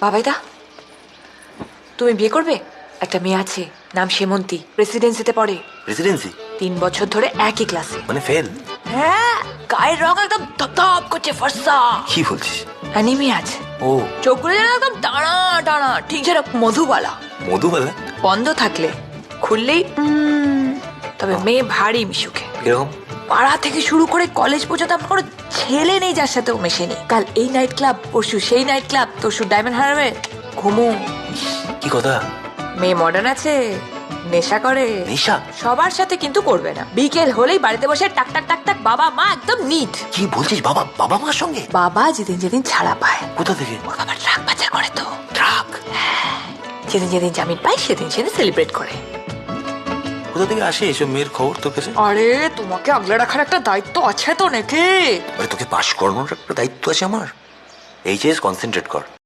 বাবাইদা, তুমি বিয়ে করবে? একটা মেয়ে আছে, নাম সেমন্তী, প্রেসিডেন্সিতে পড়ে। প্রেসিডেন্সি 3 বছর ধরে একই ক্লাসে। মানে ফেল? হ্যাঁ, গায়ের রং একদম ধপধপ করছে, ফর্সা। কি বলছিস? অ্যানিমিয়া আছে। ও চোখগুলো যেন একদম টানা টানা, ঠিক যেন মধুবালা। মধুবালা? বন্ধ থাকলে খুললেই তবে মেয়ে ভারী মিশুকে। এরকম? পাড়া থেকে শুরু করে কলেজ পর্যন্ত আমার কোনো ছেলে নেই যার সাথে ও মেশেনি। কাল এই নাইট ক্লাব, পরশু সেই নাইট ক্লাব, তরশু ডায়মন্ড হারবে। ঘুমো। কি কথা? মেয়ে মডার্ন আছে, নেশা করে। নেশা? সবার সাথে কিন্তু করবে না। বিকেল হলেই বাড়িতে বসে টাক টাক টাক টাক, বাবা মা একদম নিট। কি বলছিস? বাবা বাবা মার সঙ্গে? বাবা যেদিন যেদিন ছাড়া পায়। কোথা থেকে? ওর বাবা ট্রাক পাচার করে তো। ট্রাক? যেদিন যেদিন জামিন পায় সেদিন সেদিন সেলিব্রেট করে। কোথা থেকে আসে এসব মেয়ের খবর তোর কাছে? আরে তোমাকে আগলে রাখার একটা দায়িত্ব আছে তো নাকি? আরে তোকে পাশ করানোর একটা দায়িত্ব আছে আমার। এইচএস কনসেন্ট্রেট কর।